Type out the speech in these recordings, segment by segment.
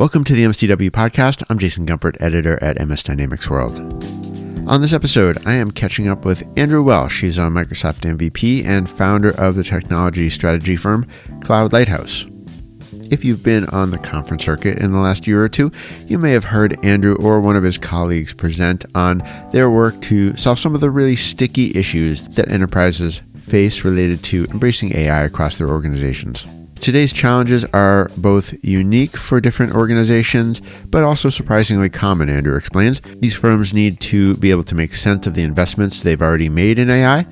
Welcome to the MSDW podcast. I'm Jason Gumpert, editor at MS Dynamics World. On this episode, I am catching up with Andrew Welch. He's a Microsoft MVP and founder of the technology strategy firm Cloud Lighthouse. If you've been on the conference circuit in the last year or two, you may have heard Andrew or one of his colleagues present on their work to solve some of the really sticky issues that enterprises face related to embracing AI across their organizations. Today's challenges are both unique for different organizations, but also surprisingly common, Andrew explains. These firms need to be able to make sense of the investments they've already made in AI,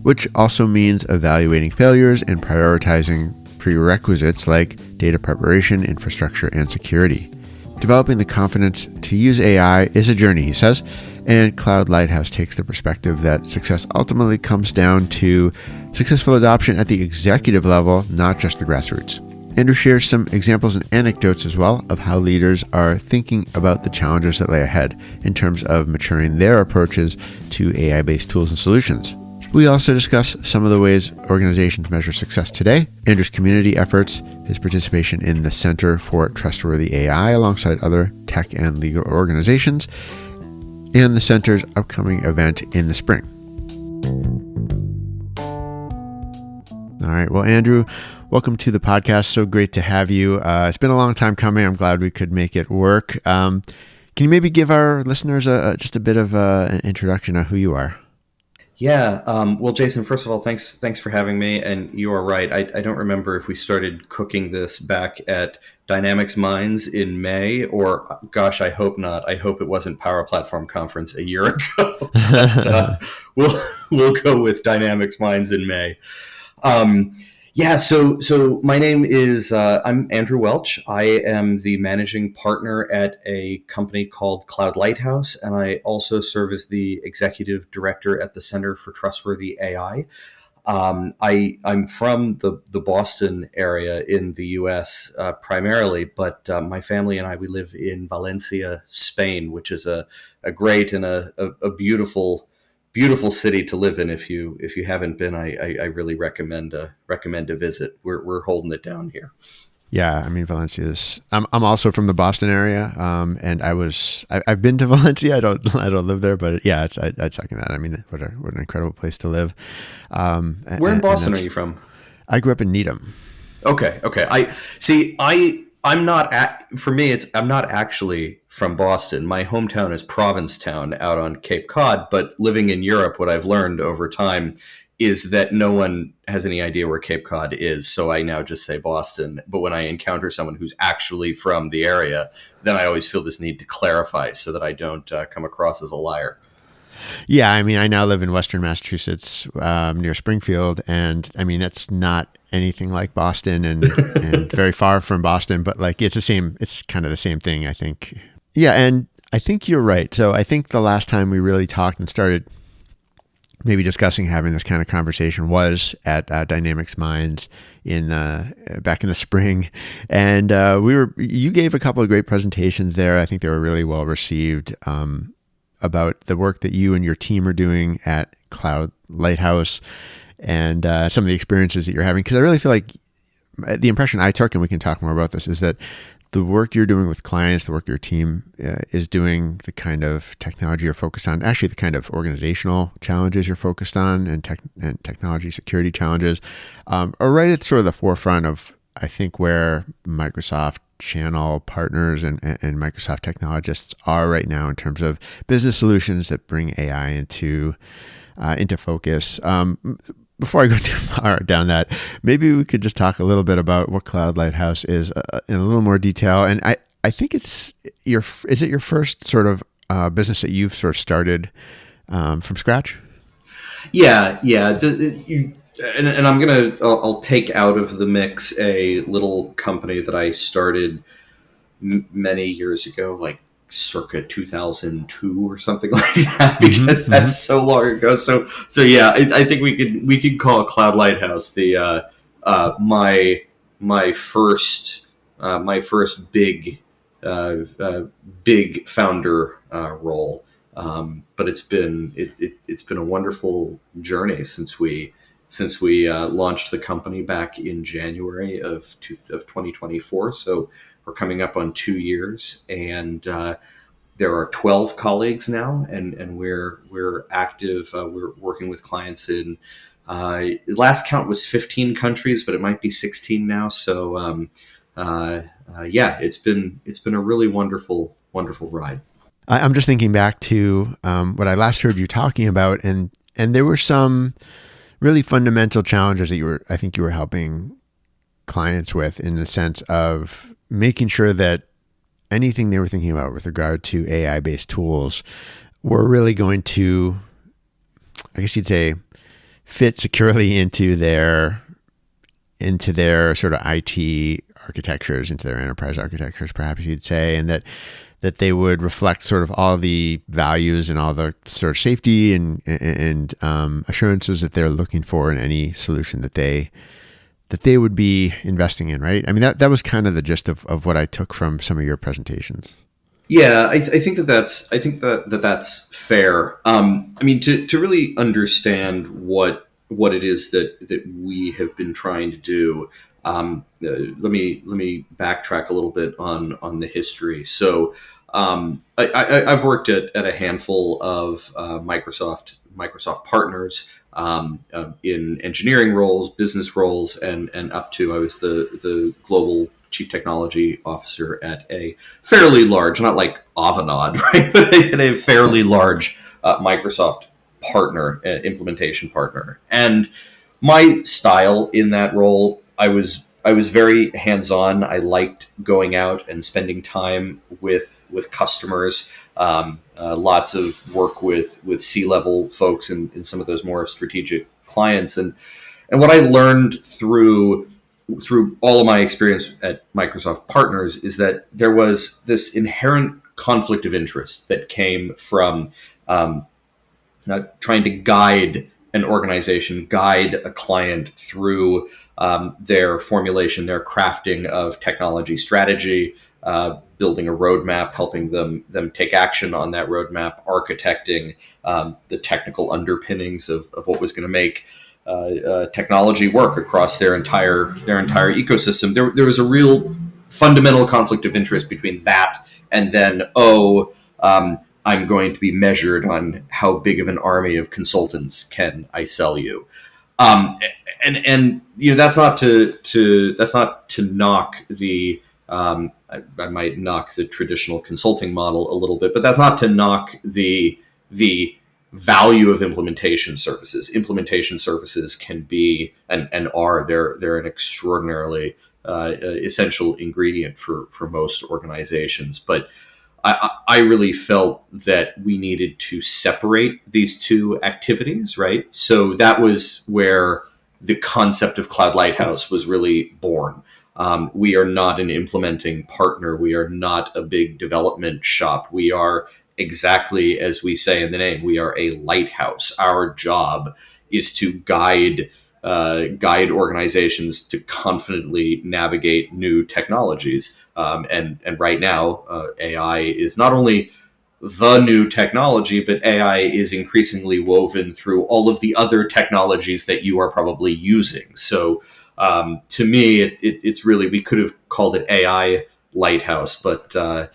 which also means evaluating failures and prioritizing prerequisites like data preparation, infrastructure, and security. Developing the confidence to use AI is a journey, he says, and Cloud Lighthouse takes the perspective that success ultimately comes down to successful adoption at the executive level, not just the grassroots. Andrew shares some examples and anecdotes as well of how leaders are thinking about the challenges that lay ahead in terms of maturing their approaches to AI-based tools and solutions. We also discuss some of the ways organizations measure success today, Andrew's community efforts, his participation in the Center for Trustworthy AI alongside other tech and legal organizations, and the center's upcoming event in the spring. All right. Well, Andrew, welcome to the podcast. So great to have you. It's been a long time coming. I'm glad we could make it work. Can you maybe give our listeners just a bit of an introduction on who you are? Yeah. Well, Jason, first of all, thanks for having me. And you are right. I don't remember if we started cooking this back at Dynamics Minds in May, or gosh, I hope not. I hope it wasn't Power Platform Conference a year ago. But, we'll go with Dynamics Minds in May. So my name is, I'm Andrew Welch. I am the managing partner at a company called Cloud Lighthouse, and I also serve as the executive director at the Center for Trustworthy AI. I'm from the Boston area in the U.S. Primarily, but my family and we live in Valencia, Spain, which is a great and a beautiful city to live in. If you haven't been, I really recommend a visit. We're holding it down here. Yeah, I mean, Valencia is. I'm also from the Boston area, and I've been to Valencia. I don't live there, but yeah, I'd second that. I mean, what an incredible place to live. Where in Boston are you from? I grew up in Needham. Okay. I'm not I'm not actually from Boston. My hometown is Provincetown out on Cape Cod, but living in Europe, what I've learned over time is that no one has any idea where Cape Cod is. So I now just say Boston. But when I encounter someone who's actually from the area, then I always feel this need to clarify so that I don't come across as a liar. Yeah, I mean, I now live in Western Massachusetts, near Springfield, and I mean, that's not anything like Boston and very far from Boston, but like it's kind of the same thing, I think. Yeah, and I think you're right. So I think the last time we really talked and started maybe discussing having this kind of conversation was at Dynamics Minds back in the spring, and you gave a couple of great presentations there. I think they were really well received. About the work that you and your team are doing at Cloud Lighthouse and some of the experiences that you're having. Because I really feel like the impression I took, and we can talk more about this, is that the work you're doing with clients, the work your team is doing, the kind of technology you're focused on, actually the kind of organizational challenges you're focused on and technology security challenges are right at sort of the forefront of, I think, where Microsoft channel partners and Microsoft technologists are right now in terms of business solutions that bring AI into focus. Before I go too far down that, maybe we could just talk a little bit about what Cloud Lighthouse is in a little more detail. And I think is it your first sort of business that you've sort of started from scratch? Yeah. And I'll take out of the mix a little company that I started many years ago, like circa 2002 or something like that, because that's so long ago. So yeah, I think we could call Cloud Lighthouse the my first big founder role. But it's been a wonderful journey since we launched the company back in January of 2024. So we're coming up on 2 years, and there are 12 colleagues now, and we're active. We're working with clients in last count was 15 countries, but it might be 16 now. So yeah, it's been a really wonderful ride. I'm just thinking back to what I last heard you talking about, and there were some really fundamental challenges that I think you were helping clients with, in the sense of making sure that anything they were thinking about with regard to AI-based tools were really going to, I guess you'd say, fit securely into their sort of IT architectures, into their enterprise architectures, perhaps you'd say, and that they would reflect sort of all the values and all the sort of safety and assurances that they're looking for in any solution that they would be investing in, right? I mean, that was kind of the gist of what I took from some of your presentations. Yeah, I think that's fair. I mean, to really understand what it is that we have been trying to do, let me backtrack a little bit on the history. So I've worked at a handful of Microsoft partners in engineering roles, business roles, and up to, I was the global chief technology officer at a fairly large, not like Avanade, right, but at a fairly large Microsoft partner, implementation partner. And my style in that role, I was very hands-on. I liked going out and spending time with customers. Lots of work with C-level folks in some of those more strategic clients. And what I learned through all of my experience at Microsoft partners is that there was this inherent conflict of interest that came from trying to guide an organization, guide a client through their formulation, their crafting of technology strategy, building a roadmap, helping them take action on that roadmap, architecting the technical underpinnings of what was going to make technology work across their entire ecosystem. There was a real fundamental conflict of interest between that and then, I'm going to be measured on how big of an army of consultants can I sell you. And that's not to knock the I might knock the traditional consulting model a little bit, but that's not to knock the value of implementation services. Implementation services can be and are they're an extraordinarily essential ingredient for most organizations. But I really felt that we needed to separate these two activities, right? So that was where the concept of Cloud Lighthouse was really born. We are not an implementing partner. We are not a big development shop. We are, exactly as we say in the name, we are a lighthouse. Our job is to guide organizations to confidently navigate new technologies. And right now, AI is not only the new technology, but AI is increasingly woven through all of the other technologies that you are probably using. So to me, it's really, we could have called it AI Lighthouse, but the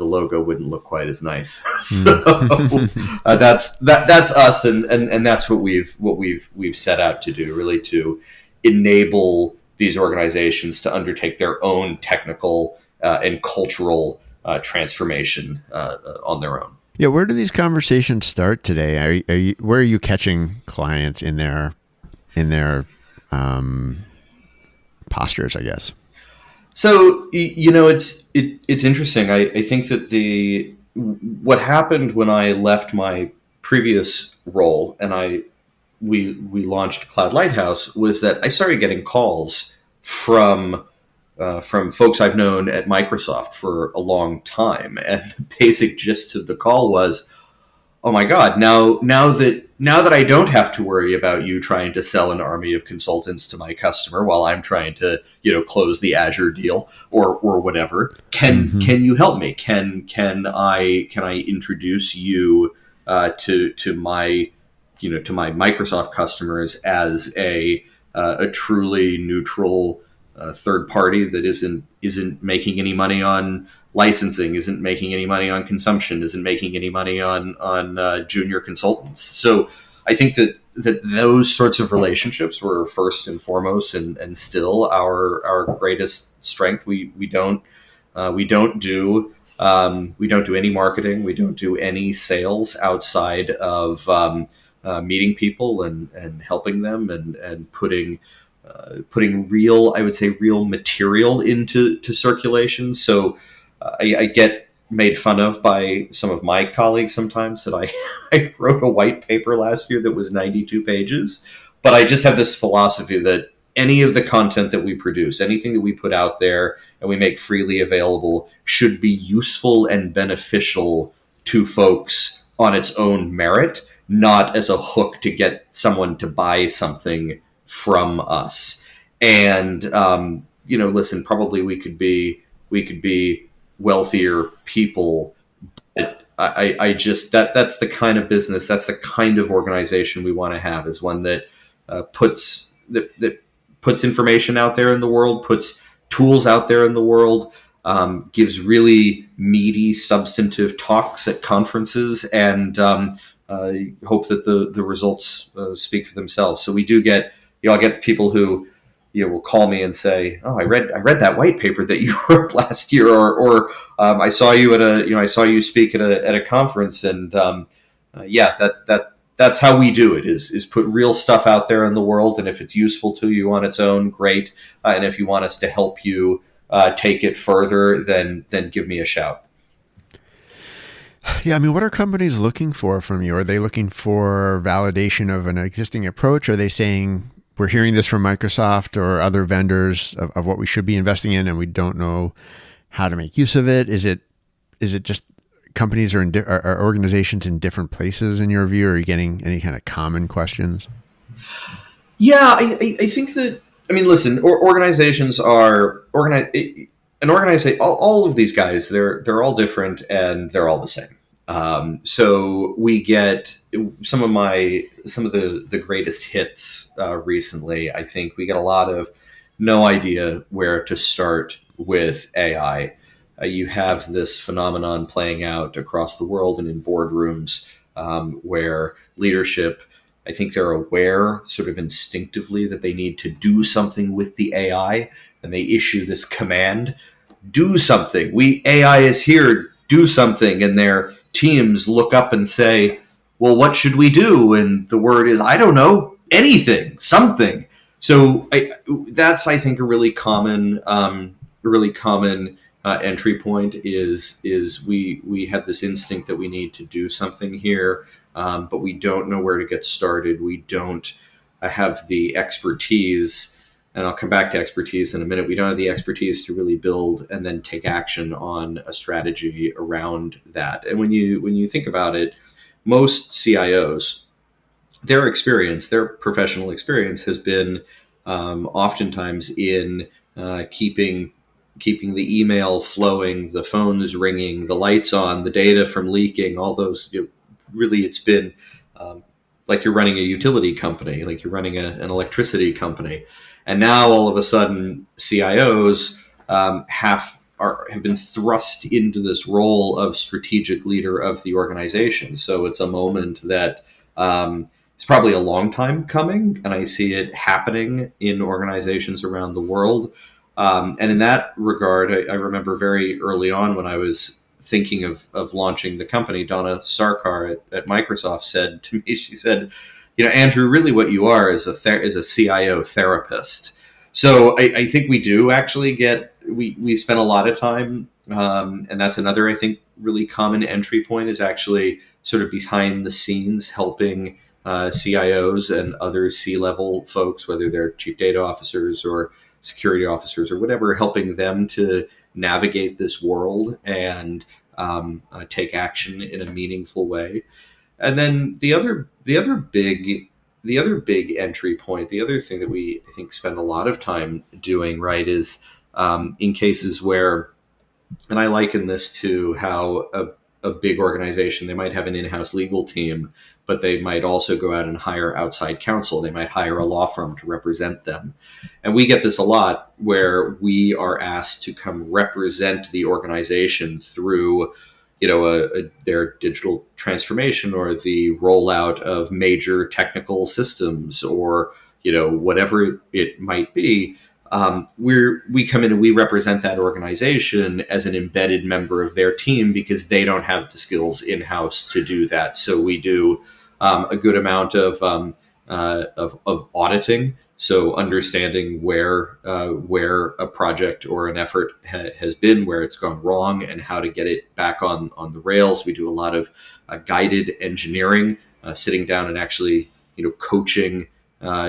logo wouldn't look quite as nice. So that's us, and that's what we've set out to do, really, to enable these organizations to undertake their own technical and cultural transformation on their own. Yeah, where do these conversations start today? Where are you catching clients in their postures, I guess? So it's interesting. I think that what happened when I left my previous role and we launched Cloud Lighthouse was that I started getting calls from folks I've known at Microsoft for a long time, and the basic gist of the call was, "Oh my God! Now that I don't have to worry about you trying to sell an army of consultants to my customer while I'm trying to close the Azure deal or whatever, can you help me? Can I introduce you to my Microsoft customers as a truly neutral third party that isn't making any money on licensing, isn't making any money on consumption, isn't making any money on junior consultants. So I think that those sorts of relationships were first and foremost and still our greatest strength. We don't do any marketing. We don't do any sales outside of meeting people and helping them and putting real, I would say, real material into circulation. So I get made fun of by some of my colleagues sometimes that I wrote a white paper last year that was 92 pages. But I just have this philosophy that any of the content that we produce, anything that we put out there and we make freely available, should be useful and beneficial to folks on its own merit, not as a hook to get someone to buy something from us. And listen, probably we could be wealthier people. I just that's the kind of business, that's the kind of organization we want to have, is one that puts information out there in the world, puts tools out there in the world, gives really meaty, substantive talks at conferences, and hope that the results speak for themselves. So we do get, I get people who will call me and say, "Oh, I read that white paper that you wrote last year," or I saw you I saw you speak at a conference, and that's how we do it, is put real stuff out there in the world. And if it's useful to you on its own, great. And if you want us to help you take it further, then give me a shout. Yeah, I mean, what are companies looking for from you? Are they looking for validation of an existing approach? Are they saying, we're hearing this from Microsoft or other vendors of what we should be investing in, and we don't know how to make use of it? Is it just companies are organizations in different places in your view? Or are you getting any kind of common questions? Yeah, I think that, listen, organizations are all of these guys, they're all different and they're all the same. So we get some of the greatest hits recently. I think we get a lot of no idea where to start with AI. You have this phenomenon playing out across the world and in boardrooms where leadership, I think they're aware sort of instinctively that they need to do something with the AI, and they issue this command: do something. AI is here, do something. And their teams look up and say, well, what should we do? And the word is, I don't know, anything, something. So that's, I think, a really common entry point is we have this instinct that we need to do something here, but we don't know where to get started. We don't have the expertise. And I'll come back to expertise in a minute. We don't have the expertise to really build and then take action on a strategy around that. And when you think about it, most CIOs, their professional experience has been oftentimes in keeping the email flowing, the phones ringing, the lights on, the data from leaking, all those. Really, it's been like you're running a utility company, like you're running an electricity company. And now all of a sudden, CIOs have been thrust into this role of strategic leader of the organization. So it's a moment that it's probably a long time coming, and I see it happening in organizations around the world. And in that regard, I remember very early on when I was thinking of launching the company, Donna Sarkar at Microsoft said to me, she said, Andrew, really what you are is a CIO therapist. So I think we do actually we spend a lot of time, and that's another, I think, really common entry point, is actually sort of behind the scenes helping CIOs and other C-level folks, whether they're chief data officers or security officers or whatever, helping them to navigate this world and take action in a meaningful way. And then the other big entry point, the other thing that we, I think, spend a lot of time doing, right, is in cases where, and I liken this to how a a big organization, they might have an in-house legal team, but they might also go out and hire outside counsel. They might hire a law firm to represent them. And we get this a lot where we are asked to come represent the organization through their digital transformation or the rollout of major technical systems or whatever it might be. We come in and we represent that organization as an embedded member of their team because they don't have the skills in-house to do that. So we do a good amount of auditing. So understanding where a project or an effort has been, where it's gone wrong, and how to get it back on the rails. We do a lot of guided engineering, sitting down and actually coaching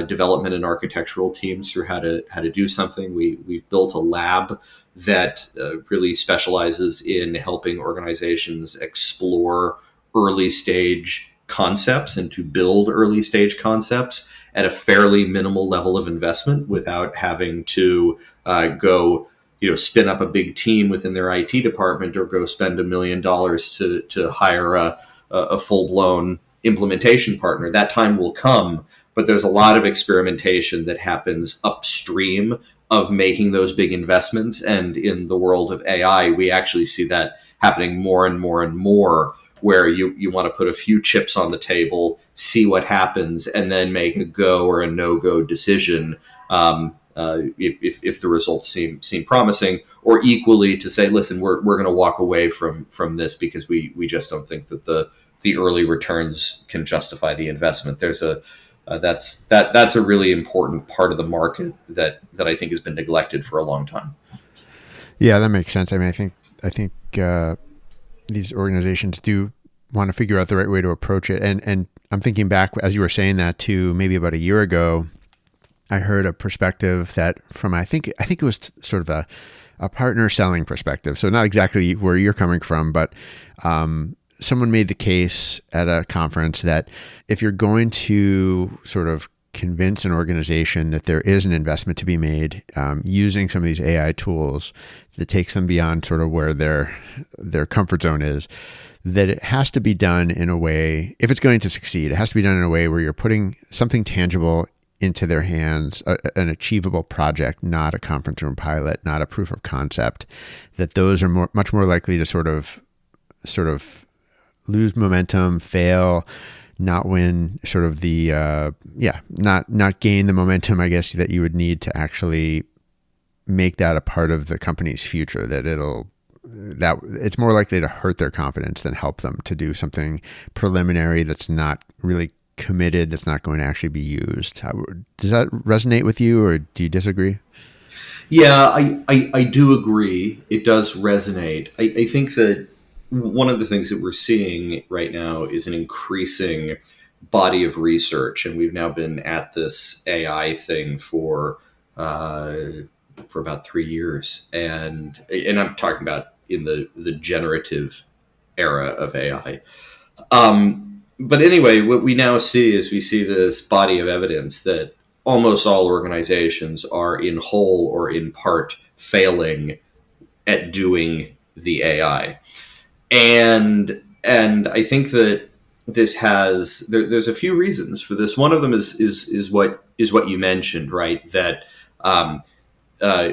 development and architectural teams through how to do something. We've built a lab that really specializes in helping organizations explore early stage concepts and to build early stage concepts at a fairly minimal level of investment without having to go spin up a big team within their IT department or go spend $1 million to hire a full-blown implementation partner. That time will come, but there's a lot of experimentation that happens upstream of making those big investments. And in the world of AI, we actually see that happening more and more and more, where you want to put a few chips on the table, see what happens, and then make a go or a no-go decision if the results seem promising, or equally to say, listen, we're going to walk away from this because we just don't think that the early returns can justify the investment. There's that's a really important part of the market that I think has been neglected for a long time. Yeah, that makes sense. I mean, I think these organizations do want to figure out the right way to approach it. And I'm thinking back, as you were saying that, to maybe about a year ago, I heard a perspective that from, I think it was sort of a partner selling perspective. So not exactly where you're coming from, but someone made the case at a conference that if you're going to sort of convince an organization that there is an investment to be made using some of these AI tools that takes them beyond sort of where their comfort zone is, that it has to be done in a way, if it's going to succeed, it has to be done in a way where you're putting something tangible into their hands, an achievable project, not a conference room pilot, not a proof of concept, that those are much more likely to sort of lose momentum, fail, not win sort of the, not gain the momentum, I guess, that you would need to actually make that a part of the company's future, that it's more likely to hurt their confidence than help them to do something preliminary that's not really committed, that's not going to actually be used. Does that resonate with you, or do you disagree? Yeah, I do agree. It does resonate. I think that one of the things that we're seeing right now is an increasing body of research, and we've now been at this AI thing for about 3 years, and I'm talking about in the generative era of AI. But anyway, what we now see is we see this body of evidence that almost all organizations are in whole or in part failing at doing the AI. And I think that this there's a few reasons for this. One of them is what you mentioned, right? That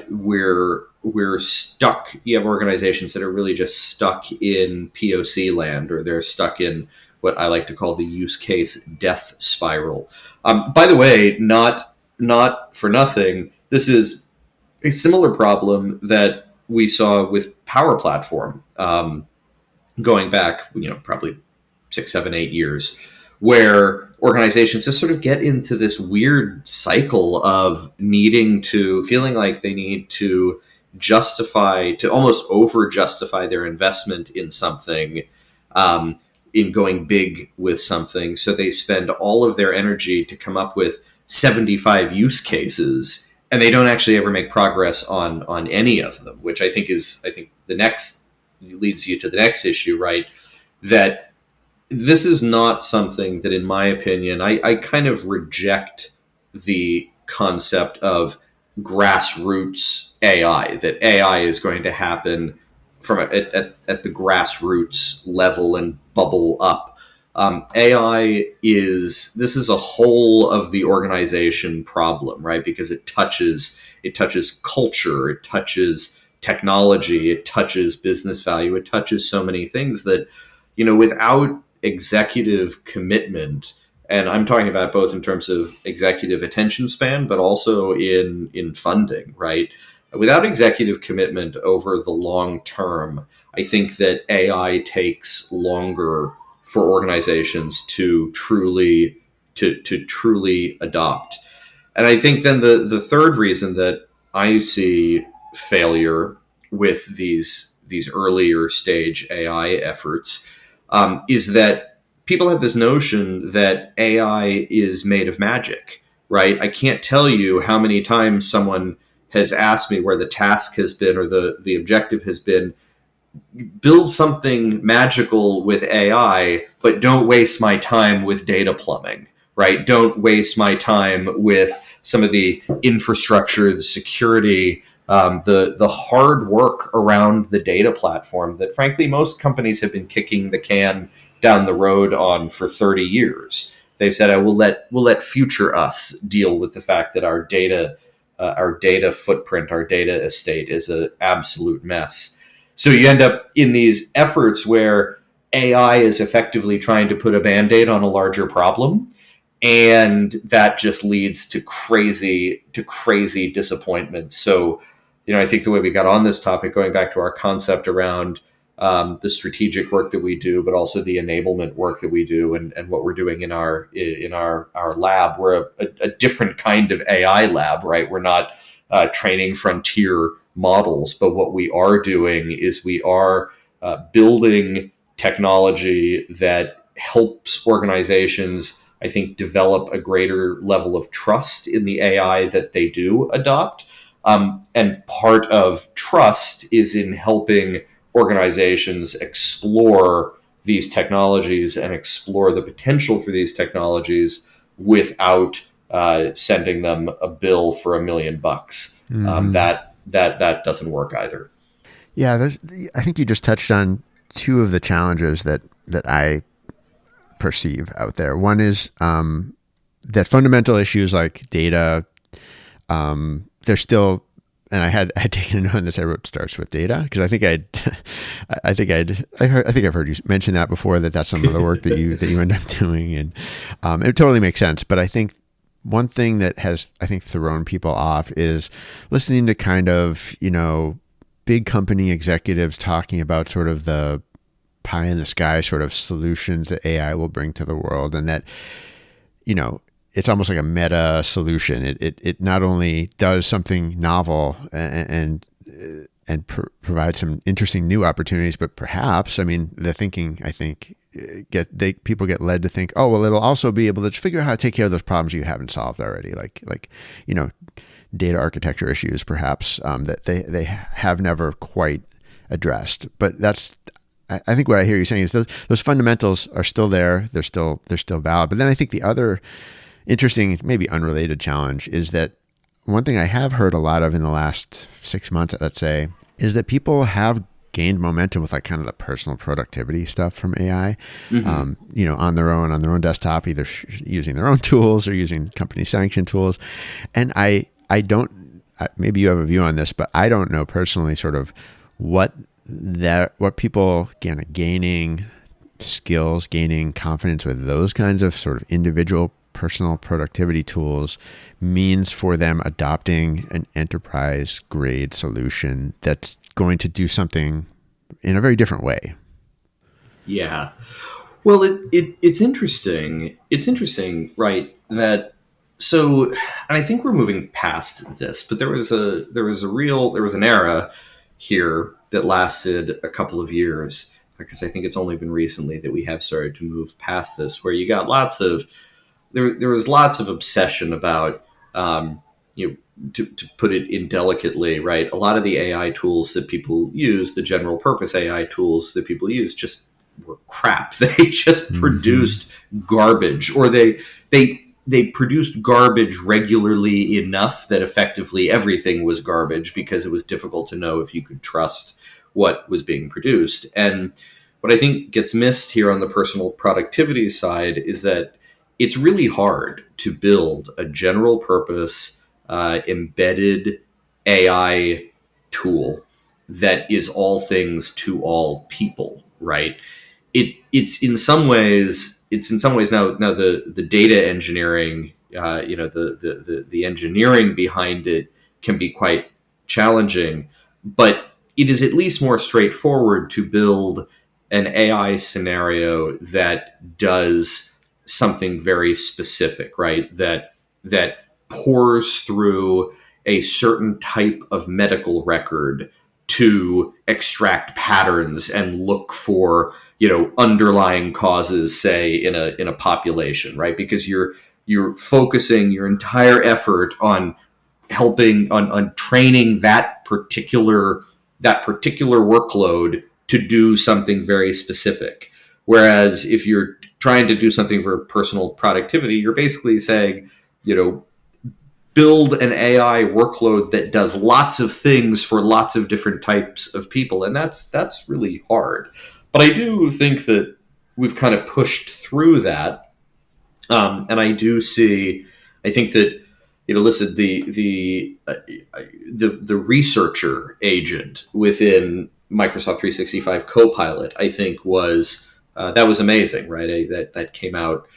we're stuck. You have organizations that are really just stuck in POC land, or they're stuck in what I like to call the use case death spiral. By the way, not for nothing, this is a similar problem that we saw with Power Platform. Going back, probably 6, 7, 8 years, where organizations just sort of get into this weird cycle of feeling like they need to almost over justify their investment in something, in going big with something. So they spend all of their energy to come up with 75 use cases, and they don't actually ever make progress on any of them, which I think the next leads you to the next issue, right? That this is not something that, in my opinion, I kind of reject the concept of grassroots AI, that AI is going to happen at the grassroots level and bubble up. AI this is a whole of the organization problem, right? Because it touches culture, it touches technology, it touches business value, it touches so many things that, without executive commitment, and I'm talking about both in terms of executive attention span, but also in funding, right? Without executive commitment over the long term, I think that AI takes longer for organizations to truly adopt. And I think then the third reason that I see failure with these earlier stage AI efforts is that people have this notion that AI is made of magic, right? I can't tell you how many times someone has asked me where the task has been or the objective has been. Build something magical with AI, but don't waste my time with data plumbing, right? Don't waste my time with some of the infrastructure, the security, the hard work around the data platform that, frankly, most companies have been kicking the can down the road on for 30 years. They've said, we'll let future us deal with the fact that our data footprint, our data estate is an absolute mess. So you end up in these efforts where AI is effectively trying to put a Band-Aid on a larger problem. And that just leads to crazy disappointment. So, I think the way we got on this topic, going back to our concept around the strategic work that we do, but also the enablement work that we do, and what we're doing in our lab, we're a different kind of AI lab, right? We're not training frontier models, but what we are doing is we are building technology that helps organizations, I think, develop a greater level of trust in the AI that they do adopt. And part of trust is in helping organizations explore these technologies and explore the potential for these technologies without sending them a bill for $1 million. That doesn't work either. Yeah, I think you just touched on two of the challenges that I perceive out there. One is that fundamental issues like data, they're still, and I had taken a note on this. I wrote starts with data because I think I've heard you mention that before. That's some of the work that you end up doing, and it totally makes sense. But I think one thing that has, I think, thrown people off is listening to kind of, big company executives talking about sort of the pie in the sky sort of solutions that AI will bring to the world. And that, it's almost like a meta solution. It not only does something novel and provide some interesting new opportunities, but perhaps, the thinking, I think, people get led to think, oh, well, it'll also be able to figure out how to take care of those problems you haven't solved already, like data architecture issues, perhaps, that they have never quite addressed. But I think what I hear you saying is those fundamentals are still there. They're still valid. But then I think the other interesting, maybe unrelated challenge is that one thing I have heard a lot of in the last 6 months, let's say, is that people have gained momentum with like kind of the personal productivity stuff from AI, on their own desktop, either using their own tools or using company sanctioned tools. And I don't, maybe you have a view on this, but I don't know personally sort of what people gaining skills, gaining confidence with those kinds of sort of individual personal productivity tools means for them adopting an enterprise grade solution that's going to do something in a very different way. Yeah. Well, it's interesting. It's interesting, right? And I think we're moving past this, but there was an era here that lasted a couple of years, because I think it's only been recently that we have started to move past this, where you got there was lots of obsession about, to put it indelicately, right? A lot of the AI tools that people use, the general purpose AI tools that people use, just were crap. They just produced garbage, or they produced garbage regularly enough that effectively everything was garbage, because it was difficult to know if you could trust what was being produced. And what I think gets missed here on the personal productivity side is that it's really hard to build a general purpose embedded AI tool that is all things to all people, right? It's in some ways now the data engineering, the engineering behind it can be quite challenging, but it is at least more straightforward to build an AI scenario that does something very specific, right? That pours through a certain type of medical record to extract patterns and look for underlying causes, say in a population, right? Because you're focusing your entire effort on helping on training that particular workload to do something very specific. Whereas if you're trying to do something for personal productivity, you're basically saying, build an AI workload that does lots of things for lots of different types of people. And that's really hard. But I do think that we've kind of pushed through that. And I think that, listen, the researcher agent within Microsoft 365 Copilot, I think that was amazing, right? That came out.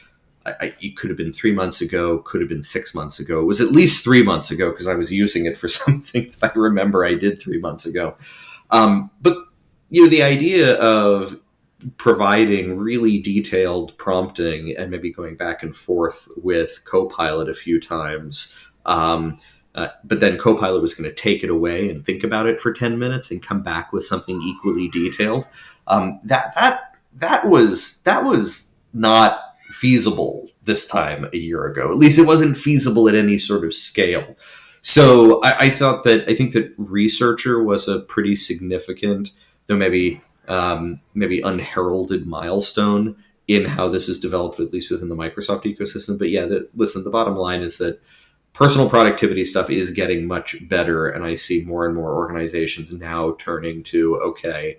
It could have been 3 months ago, could have been 6 months ago. It was at least 3 months ago because I was using it for something that I remember I did 3 months ago. But the idea of providing really detailed prompting and maybe going back and forth with Copilot a few times. But then Copilot was going to take it away and think about it for 10 minutes and come back with something equally detailed. That was not feasible this time a year ago. At least it wasn't feasible at any sort of scale. So I think that researcher was a pretty significant, though maybe unheralded milestone in how this is developed, at least within the Microsoft ecosystem. But yeah, the bottom line is that personal productivity stuff is getting much better, and I see more and more organizations now turning to, okay,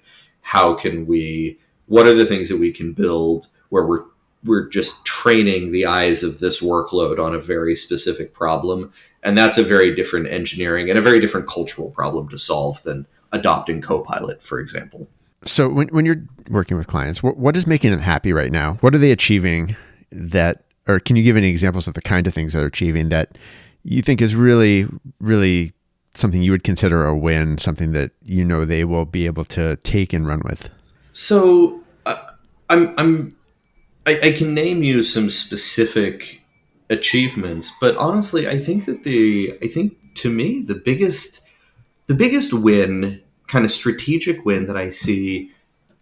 what are the things that we can build where we're just training the eyes of this workload on a very specific problem. And that's a very different engineering and a very different cultural problem to solve than adopting Copilot, for example. So when you're working with clients, what is making them happy right now? What are they achieving or can you give any examples of the kind of things they're achieving that you think is really, really something you would consider a win, something that they will be able to take and run with? So I can name you some specific achievements, but honestly, I think to me the biggest win, kind of strategic win that I see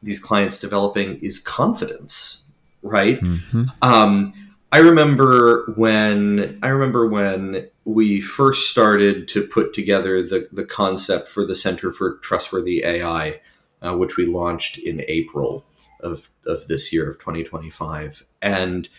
these clients developing is confidence, right? Mm-hmm. I remember when we first started to put together the concept for the Center for Trustworthy AI, which we launched in April of this year of 2025, and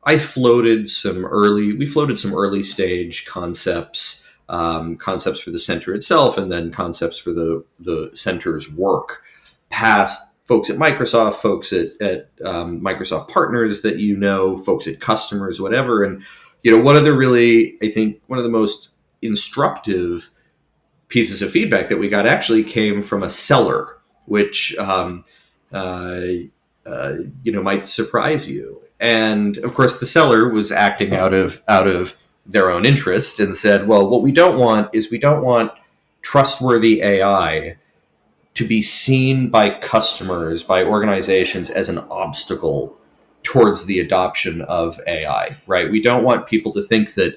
we floated some early stage concepts for the center itself, and then concepts for the center's work, past folks at Microsoft, folks at Microsoft partners that folks at customers, whatever. And one of the most instructive pieces of feedback that we got actually came from a seller, which might surprise you. And of course, the seller was acting out of their own interest and said, well, what we don't want trustworthy AI to be seen by customers, by organizations, as an obstacle towards the adoption of AI, right? We don't want people to think that,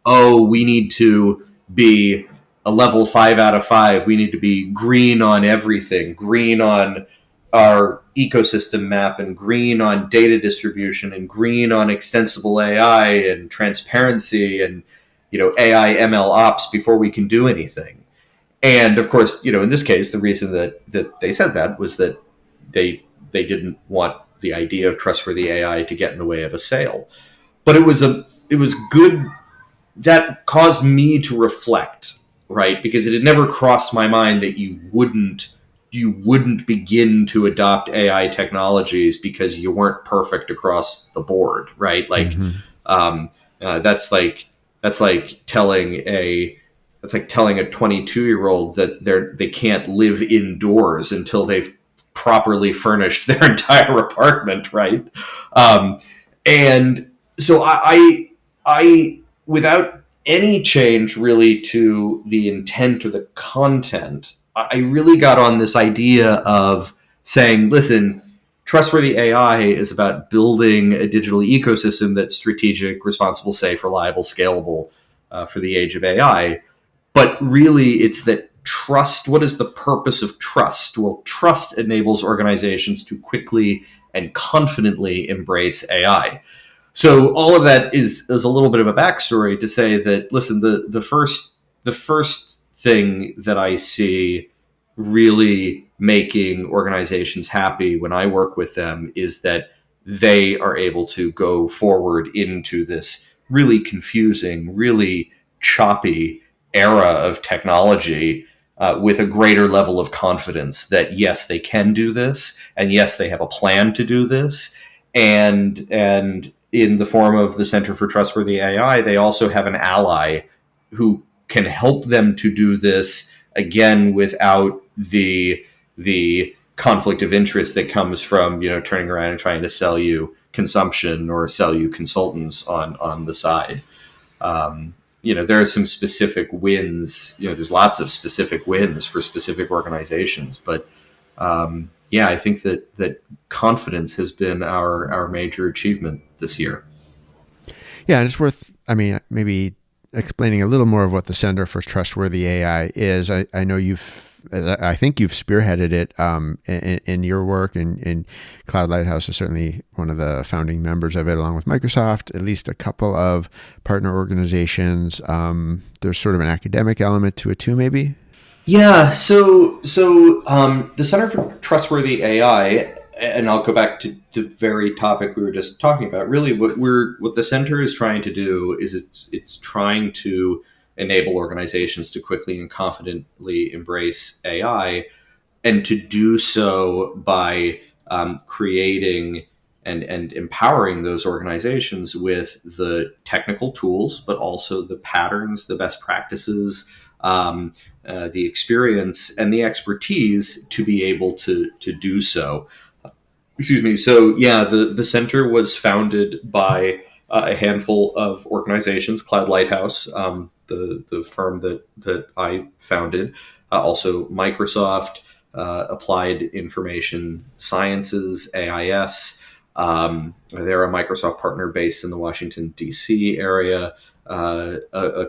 we need to be a level 5 out of 5. We need to be green on everything, green on our ecosystem map, and green on data distribution, and green on extensible AI and transparency and AI ML ops before we can do anything. And of course, in this case, the reason that they said that was that they didn't want the idea of trustworthy AI to get in the way of a sale. But it was good. That caused me to reflect, right? Because it had never crossed my mind that you wouldn't wouldn't begin to adopt AI technologies because you weren't perfect across the board, right? Like, Mm-hmm. um, that's like telling a 22-year-old that they can't live indoors until they've properly furnished their entire apartment, right? And so I without any change really to the intent or the content, I really got on this idea of saying, listen, trustworthy AI is about building a digital ecosystem that's strategic, responsible, safe, reliable, scalable for the age of AI. But really, it's that trust. What is the purpose of trust? Well, trust enables organizations to quickly and confidently embrace AI. So all of that is a little bit of a backstory to say that, listen, the first thing that I see really making organizations happy when I work with them is that they are able to go forward into this really confusing, really choppy era of technology with a greater level of confidence that yes, they can do this, and yes, they have a plan to do this, and in the form of the Center for Trustworthy AI, they also have an ally who can help them to do this again without the conflict of interest that comes from turning around and trying to sell you consumption or sell you consultants on the side. There are some specific wins. There's lots of specific wins for specific organizations, but I think that confidence has been our major achievement this year. Yeah, and it's worth, maybe explaining a little more of what the Center for Trustworthy AI is. I know I think you've spearheaded it in your work, and Cloud Lighthouse is certainly one of the founding members of it, along with Microsoft, at least a couple of partner organizations. There's sort of an academic element to it too, maybe? Yeah, so the Center for Trustworthy AI, and I'll go back to the very topic we were just talking about. Really, what the center is trying to do is it's trying to enable organizations to quickly and confidently embrace AI, and to do so by creating and empowering those organizations with the technical tools, but also the patterns, the best practices, the experience, and the expertise to be able to do so. Excuse me. So yeah, the center was founded by a handful of organizations. Cloud Lighthouse, the firm that I founded, also Microsoft, Applied Information Sciences, AIS. They're a Microsoft partner based in the Washington D.C. area. A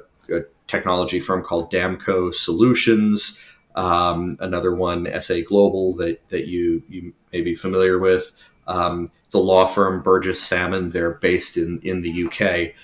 technology firm called Damco Solutions. Another one, SA Global, that you may be familiar with. The law firm Burgess Salmon, they're based in the UK.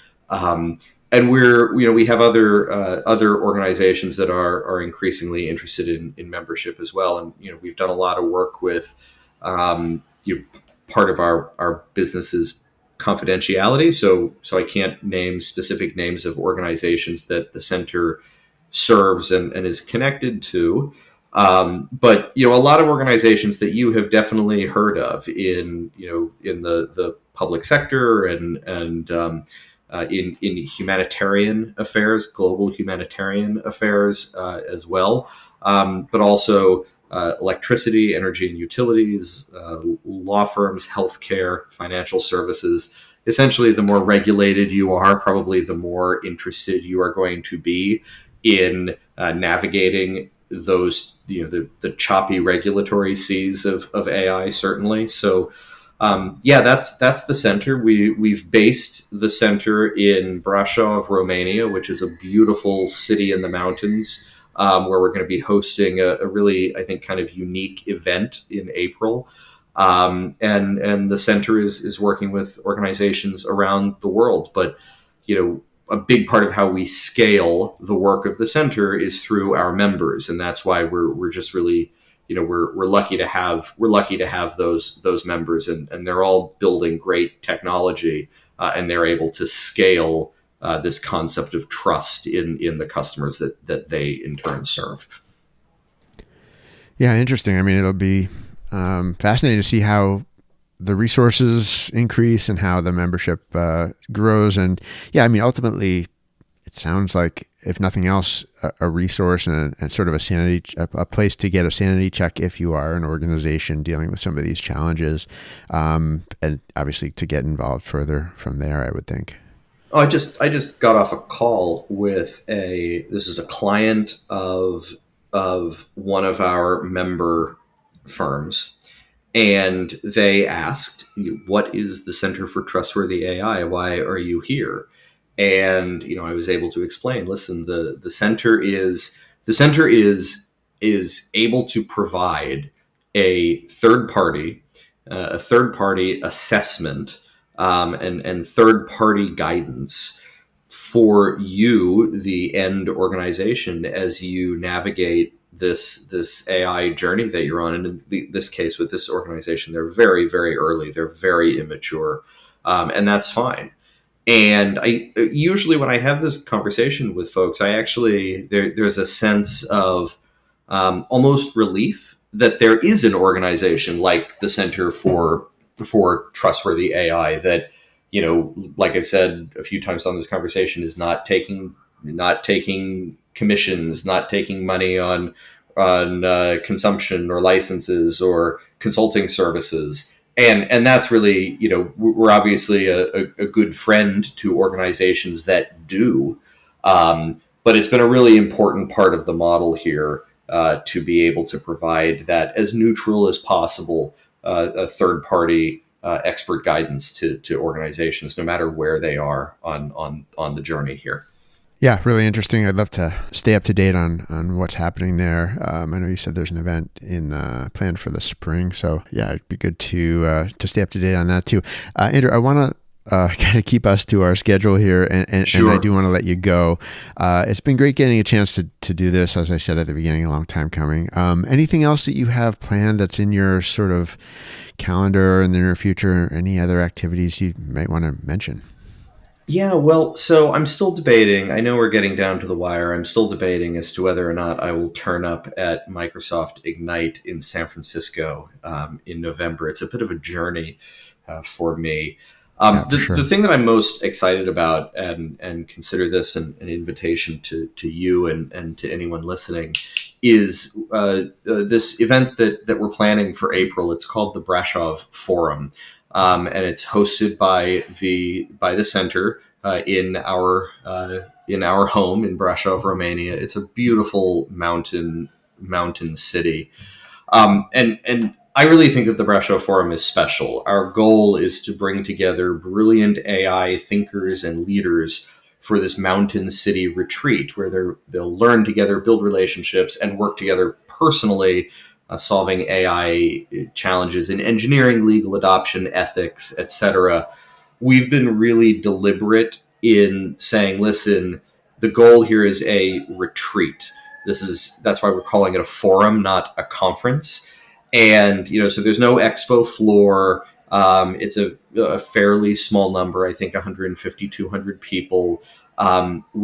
And we have other organizations that are increasingly interested in membership as well. And we've done a lot of work with part of our business's confidentiality, so I can't name specific names of organizations that the center serves and is connected to. But a lot of organizations that you have definitely heard of in the public sector and in humanitarian affairs, global humanitarian affairs as well, but also electricity, energy and utilities, law firms, healthcare, financial services. Essentially, the more regulated you are, probably the more interested you are going to be in navigating those, the choppy regulatory seas of AI, certainly. So, that's the center. We've based the center in Brasov, Romania, which is a beautiful city in the mountains, where we're going to be hosting a really, I think, kind of unique event in April. And the center is working with organizations around the world, but a big part of how we scale the work of the center is through our members, and that's why we're just really, we're lucky to have those members, and they're all building great technology, and they're able to scale this concept of trust in the customers that they in turn serve. Yeah, interesting. I mean, it'll be fascinating to see how the resources increase and how the membership grows. And yeah, I mean, ultimately, it sounds like, if nothing else, a resource and sort of a place to get a sanity check if you are an organization dealing with some of these challenges, and obviously to get involved further from there, I would think. Oh, I just got off a call with this is a client of one of our member firms, and they asked, "What is the Center for Trustworthy AI? Why are you here?" And I was able to explain. Listen, the center is able to provide a third party assessment, and third party guidance for you, the end organization, as you navigate this AI journey that you're on. And in this case, with this organization, they're very, very early. They're very immature, and that's fine. And I usually, when I have this conversation with folks, there's a sense of almost relief that there is an organization like the Center for Trustworthy AI that, like I've said a few times on this conversation, is not taking commissions, not taking money on consumption or licenses or consulting services. And that's really, we're obviously a good friend to organizations that do, but it's been a really important part of the model here, to be able to provide that as neutral as possible, a third party expert guidance to organizations, no matter where they are on the journey here. Yeah, really interesting. I'd love to stay up to date on what's happening there. I know you said there's an event planned for the spring, so yeah, it'd be good to stay up to date on that too. Andrew, I want to kind of keep us to our schedule here, and Sure. I do want to let you go. It's been great getting a chance to do this, as I said at the beginning, a long time coming. Anything else that you have planned that's in your sort of calendar in the near future? Any other activities you might want to mention? Yeah, well, so I'm still debating. I know we're getting down to the wire. I'm still debating as to whether or not I will turn up at Microsoft Ignite in San Francisco, in November. It's a bit of a journey for me. Yeah, The, for the sure. thing that I'm most excited about, and consider this an invitation to you and to anyone listening, is this event that we're planning for April. It's called the Brasov Forum, and it's hosted by the center, in our home in Brasov, Romania. It's a beautiful mountain city, and I really think that the Brasov Forum is special. Our goal is to bring together brilliant AI thinkers and leaders for this mountain city retreat, where they'll learn together, build relationships, and work together personally, solving AI challenges in engineering, legal adoption, ethics, etc. We've been really deliberate in saying, listen, the goal here is a retreat. That's why we're calling it a forum, not a conference. And so there's no expo floor. It's a fairly small number, I think 150, 200 people. Our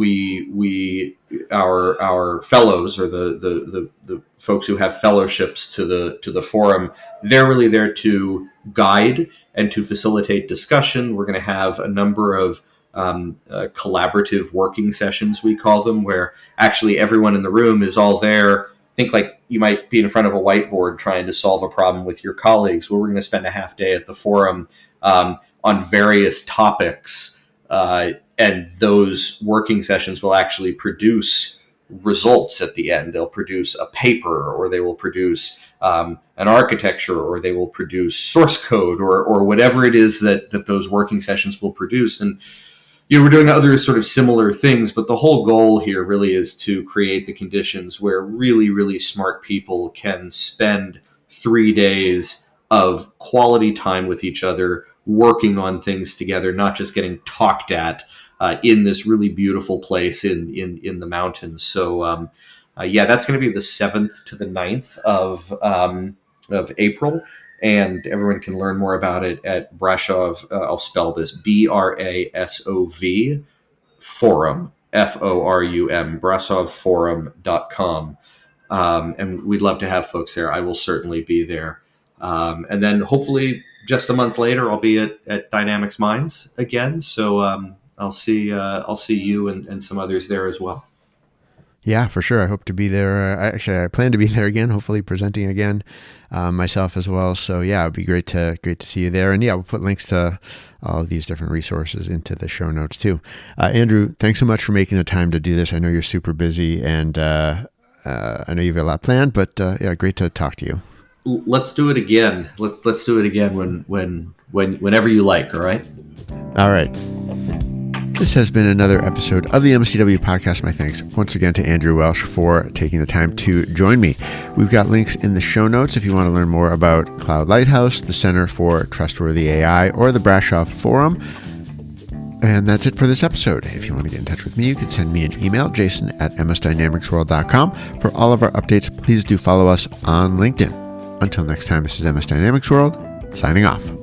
fellows, or the folks who have fellowships to the forum, they're really there to guide and to facilitate discussion. We're going to have a number of collaborative working sessions, we call them, where actually everyone in the room is all there. Think like you might be in front of a whiteboard trying to solve a problem with your colleagues. Well, we're going to spend a half day at the forum, on various topics, and those working sessions will actually produce results at the end. They'll produce a paper, or they will produce an architecture, or they will produce source code, or whatever it is that those working sessions will produce. And we're doing other sort of similar things, but the whole goal here really is to create the conditions where really, really smart people can spend 3 days of quality time with each other, working on things together, not just getting talked at, in this really beautiful place in the mountains. So, yeah, that's going to be the 7th to the 9th of April. And everyone can learn more about it at Brasov. I'll spell this Brasov Forum, FORUM, BrasovForum.com. and we'd love to have folks there. I will certainly be there. And then hopefully just a month later, I'll be at Dynamics Minds again. So I'll see you and some others there as well. Yeah, for sure. I hope to be there. I plan to be there again, hopefully presenting again myself as well. So yeah, it'd be great to see you there. And yeah, we'll put links to all of these different resources into the show notes too. Andrew, thanks so much for making the time to do this. I know you're super busy, and I know you've got a lot planned, but yeah, great to talk to you. Let's do it again. Let's do it again whenever you like. All right. All right. This has been another episode of the MSTW podcast. My thanks once again to Andrew Welch for taking the time to join me. We've got links in the show notes if you want to learn more about Cloud Lighthouse, the Center for Trustworthy AI, or the Brasov Forum. And that's it for this episode. If you want to get in touch with me, you can send me an email, jason@msdynamicsworld.com. For all of our updates, please do follow us on LinkedIn. Until next time, this is MS Dynamics World, signing off.